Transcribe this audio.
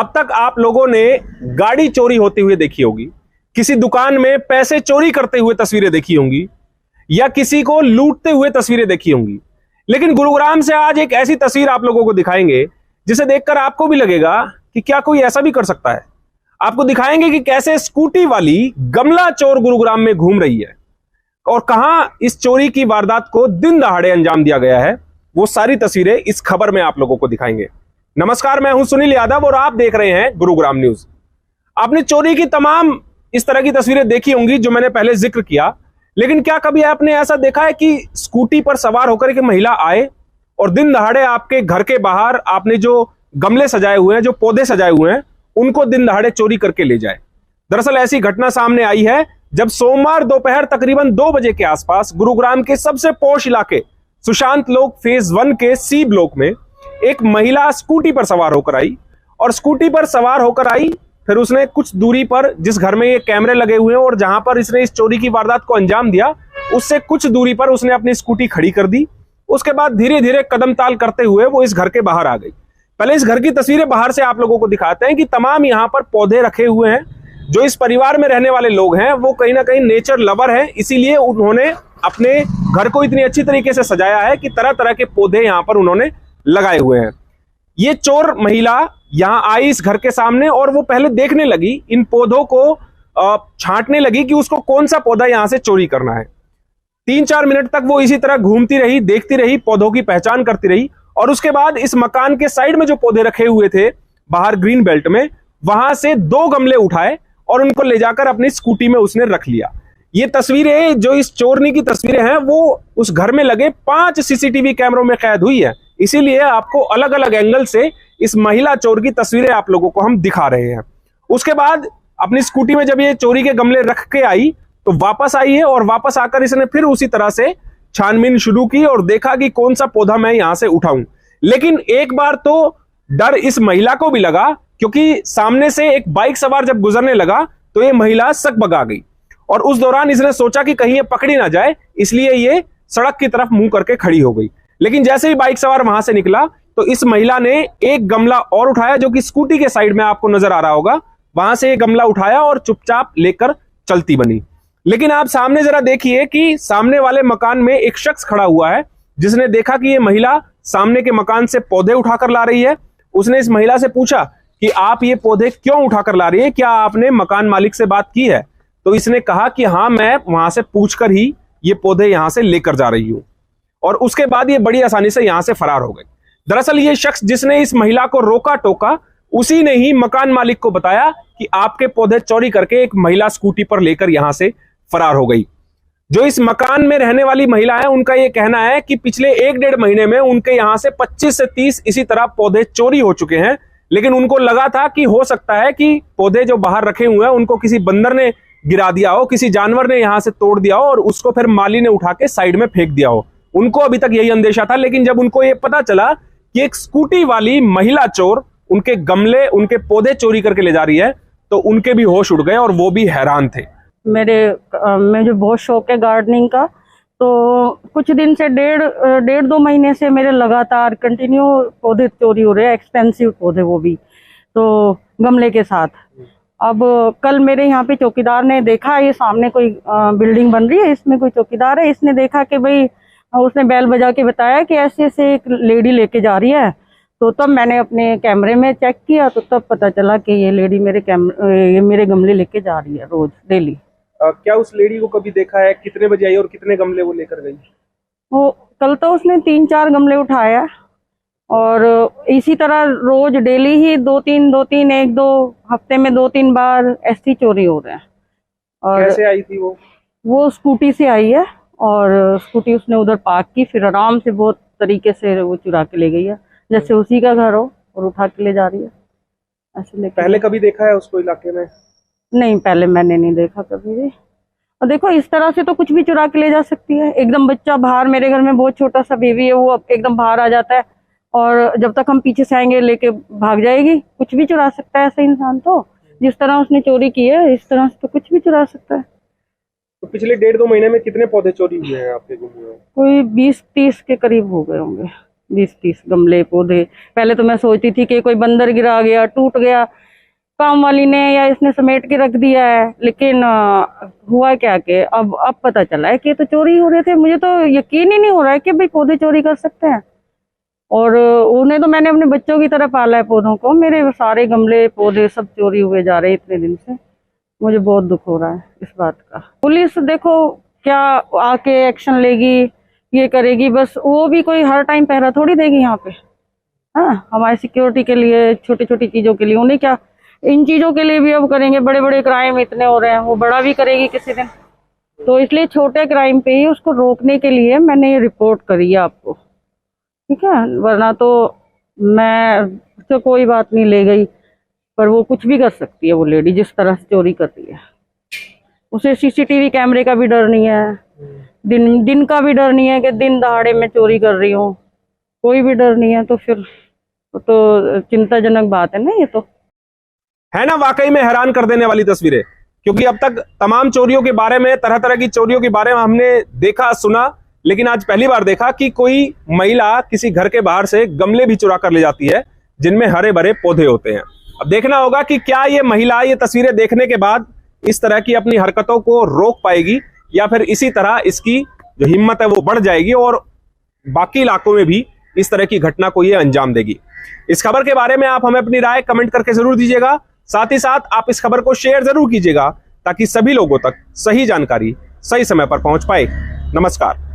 अब तक आप लोगों ने गाड़ी चोरी होती हुई देखी होगी, किसी दुकान में पैसे चोरी करते हुए तस्वीरें देखी होंगी, या किसी को लूटते हुए तस्वीरें देखी होंगी। लेकिन गुरुग्राम से आज एक ऐसी तस्वीर आप लोगों को दिखाएंगे जिसे देखकर आपको भी लगेगा कि क्या कोई ऐसा भी कर सकता है। आपको दिखाएंगे कि कैसे स्कूटी वाली गमला चोर गुरुग्राम में घूम रही है और कहां इस चोरी की वारदात को दिन दहाड़े अंजाम दिया गया है। वो सारी तस्वीरें इस खबर में आप लोगों को दिखाएंगे। नमस्कार, मैं हूं सुनील यादव और आप देख रहे हैं गुरुग्राम न्यूज। आपने चोरी की तमाम इस तरह की तस्वीरें देखी होंगी जो मैंने पहले जिक्र किया, लेकिन क्या कभी आपने ऐसा देखा है कि स्कूटी पर सवार होकर एक महिला आए और दिन दहाड़े आपके घर के बाहर आपने जो गमले सजाए हुए हैं, जो पौधे सजाए हुए हैं, उनको दिन दहाड़े चोरी करके ले जाए? दरअसल ऐसी घटना सामने आई है जब सोमवार दोपहर तकरीबन 2 बजे के आसपास गुरुग्राम के सबसे पॉश इलाके सुशांत लोक फेज 1 के सी ब्लॉक में एक महिला स्कूटी पर सवार होकर आई और स्कूटी पर सवार होकर आई। फिर उसने कुछ दूरी पर, जिस घर में ये कैमरे लगे हुए हैं और जहां पर इसने इस चोरी की वारदात को अंजाम दिया, उससे कुछ दूरी पर उसने अपनी स्कूटी खड़ी कर दी। उसके बाद धीरे धीरे कदम ताल करते हुए वो इस घर के बाहर आ गई। पहले इस घर की तस्वीरें बाहर से आप लोगों को दिखाते हैं कि तमाम यहाँ पर पौधे रखे हुए हैं। जो इस परिवार में रहने वाले लोग हैं वो कहीं ना कहीं नेचर लवर हैं, इसीलिए उन्होंने अपने घर को इतनी अच्छी तरीके से सजाया है कि तरह तरह के पौधे यहाँ पर उन्होंने लगाए हुए हैं। ये चोर महिला यहाँ आई इस घर के सामने और वो पहले देखने लगी, इन पौधों को छांटने लगी कि उसको कौन सा पौधा यहाँ से चोरी करना है। 3-4 मिनट तक वो इसी तरह घूमती रही, देखती रही, पौधों की पहचान करती रही और उसके बाद इस मकान के साइड में जो पौधे रखे हुए थे बाहर ग्रीन बेल्ट में, वहां से 2 गमले उठाए और उनको ले जाकर अपनी स्कूटी में उसने रख लिया। ये तस्वीरें, जो इस चोरनी की तस्वीरें हैं, वो उस घर में लगे 5 सीसीटीवी कैमरों में कैद हुई है। इसीलिए आपको अलग अलग एंगल से इस महिला चोर की तस्वीरें आप लोगों को हम दिखा रहे हैं। उसके बाद अपनी स्कूटी में जब ये चोरी के गमले रख के आई तो वापस आई है और वापस आकर इसने फिर उसी तरह से छानबीन शुरू की और देखा कि कौन सा पौधा मैं यहां से उठाऊं। लेकिन एक बार तो डर इस महिला को भी लगा, क्योंकि सामने से एक बाइक सवार जब गुजरने लगा तो ये महिला सकबगा गई और उस दौरान इसने सोचा कि कहीं ये पकड़ी ना जाए, इसलिए ये सड़क की तरफ मुंह करके खड़ी हो गई। लेकिन जैसे ही बाइक सवार वहां से निकला तो इस महिला ने एक गमला और उठाया, जो कि स्कूटी के साइड में आपको नजर आ रहा होगा, वहां से एक गमला उठाया और चुपचाप लेकर चलती बनी। लेकिन आप सामने जरा देखिए कि सामने वाले मकान में एक शख्स खड़ा हुआ है जिसने देखा कि ये महिला सामने के मकान से पौधे उठाकर ला रही है। उसने इस महिला से पूछा कि आप ये पौधे क्यों उठाकर ला रही है, क्या आपने मकान मालिक से बात की है? तो इसने कहा कि हाँ, मैं वहां से पूछकर ही ये पौधे यहां से लेकर जा रही हूं। और उसके बाद ये बड़ी आसानी से यहां से फरार हो गई। दरअसल ये शख्स जिसने इस महिला को रोका टोका, उसी ने ही मकान मालिक को बताया कि आपके पौधे चोरी करके एक महिला स्कूटी पर लेकर यहां से फरार हो गई। जो इस मकान में रहने वाली महिला है, उनका यह कहना है कि पिछले 1-1.5 महीने में उनके यहां से 25 से 30 इसी तरह पौधे चोरी हो चुके हैं। लेकिन उनको लगा था कि हो सकता है कि पौधे जो बाहर रखे हुए हैं उनको किसी बंदर ने गिरा दिया हो, किसी जानवर ने यहां से तोड़ दिया हो और उसको फिर माली ने उठा के साइड में फेंक दिया हो। उनको अभी तक यही अंदेशा था। लेकिन जब उनको यह पता चला कि एक स्कूटी वाली महिला चोर उनके गमले, उनके पौधे चोरी करके ले जा रही है, तो उनके भी होश उड़ गए और वो भी हैरान थे। मुझे बहुत शौक है गार्डनिंग का, तो कुछ दिन से 1.5-2 महीने से मेरे लगातार कंटिन्यू पौधे चोरी हो रहे हैं, एक्सपेंसिव पौधे, वो भी तो गमले के साथ। अब कल मेरे यहाँ पे चौकीदार ने देखा, ये सामने कोई बिल्डिंग बन रही है, इसमें कोई चौकीदार है, इसने देखा कि भाई, उसने बैल बजा के बताया कि ऐसे ऐसे एक लेडी लेके जा रही है। तो तब मैंने अपने कैमरे में चेक किया तो तब पता चला कि ये लेडी मेरे गमले लेके जा रही है रोज डेली। क्या उस लेडी को कभी देखा है? कितने बजे आई और कितने गमले वो लेकर गई? वो कल तो उसने 3-4 गमले उठाया और इसी तरह रोज डेली ही 2-3 1-2 हफ्ते में 2-3 बार ऐसी चोरी हो रहे हैं। और कैसे आई थी वो स्कूटी से आई है और स्कूटी उसने उधर पार्क की, फिर आराम से बहुत तरीके से वो चुरा के ले गई है, जैसे उसी का घर हो, और उठा के ले जा रही है ऐसे। पहले कभी देखा है उसको इलाके में? नहीं, पहले मैंने नहीं देखा कभी भी। और देखो, इस तरह से तो कुछ भी चुरा के ले जा सकती है। एकदम बच्चा बाहर, मेरे घर में बहुत छोटा सा बेबी है, वो एकदम बाहर आ जाता है और जब तक हम पीछे से आएंगे लेके भाग जाएगी। कुछ भी चुरा सकता है ऐसा इंसान, तो जिस तरह उसने चोरी की है इस तरह से तो कुछ भी चुरा सकता है। तो पिछले 1.5-2 महीने में कितने पौधे चोरी हुए हैं आपके गुम हुए? कोई 20-30 के करीब हो गए होंगे, 20-30 गमले पौधे। पहले तो मैं सोचती थी कि कोई बंदर गिरा गया, टूट गया, काम वाली ने या इसने समेट के रख दिया है, लेकिन हुआ क्या कि अब पता चला है कि ये तो चोरी हो रहे थे। मुझे तो यकीन ही नहीं हो रहा है कि भाई पौधे चोरी कर सकते हैं। और उन्हें तो मैंने अपने बच्चों की तरह पाला है पौधों को, मेरे सारे गमले पौधे सब चोरी हुए जा रहे हैं इतने दिन से। मुझे बहुत दुख हो रहा है इस बात का। पुलिस देखो क्या आके एक्शन लेगी, ये करेगी, बस वो भी कोई हर टाइम पहरा थोड़ी देगी यहाँ पे। हाँ, हमारी सिक्योरिटी के लिए, छोटी छोटी चीजों के लिए, उन्हें क्या इन चीजों के लिए भी अब करेंगे। बड़े बड़े क्राइम इतने हो रहे हैं, वो बड़ा भी करेगी किसी दिन। तो इसलिए छोटे क्राइम पे ही उसको रोकने के लिए मैंने ये रिपोर्ट करी है आपको, ठीक है। वरना तो मैं तो कोई बात नहीं ले गई, पर वो कुछ भी कर सकती है वो लेडी, जिस तरह से चोरी कर रही है। उसे सीसीटीवी कैमरे का भी डर नहीं है, दिन का भी डर नहीं है कि दिन दहाड़े में चोरी कर रही हूँ, कोई भी डर नहीं है। तो फिर तो चिंताजनक बात है ना ये तो। है ना, वाकई में हैरान कर देने वाली तस्वीरें। क्योंकि अब तक तमाम चोरियों के बारे में, तरह तरह की चोरियों के बारे में हमने देखा सुना, लेकिन आज पहली बार देखा कि कोई महिला किसी घर के बाहर से गमले भी चुरा कर ले जाती है जिनमें हरे भरे पौधे होते हैं। अब देखना होगा कि क्या ये महिला ये तस्वीरें देखने के बाद इस तरह की अपनी हरकतों को रोक पाएगी, या फिर इसी तरह इसकी जो हिम्मत है वो बढ़ जाएगी और बाकी इलाकों में भी इस तरह की घटना को ये अंजाम देगी। इस खबर के बारे में आप हमें अपनी राय कमेंट करके जरूर दीजिएगा। साथ ही साथ आप इस खबर को शेयर जरूर कीजिएगा ताकि सभी लोगों तक सही जानकारी सही समय पर पहुंच पाए। नमस्कार।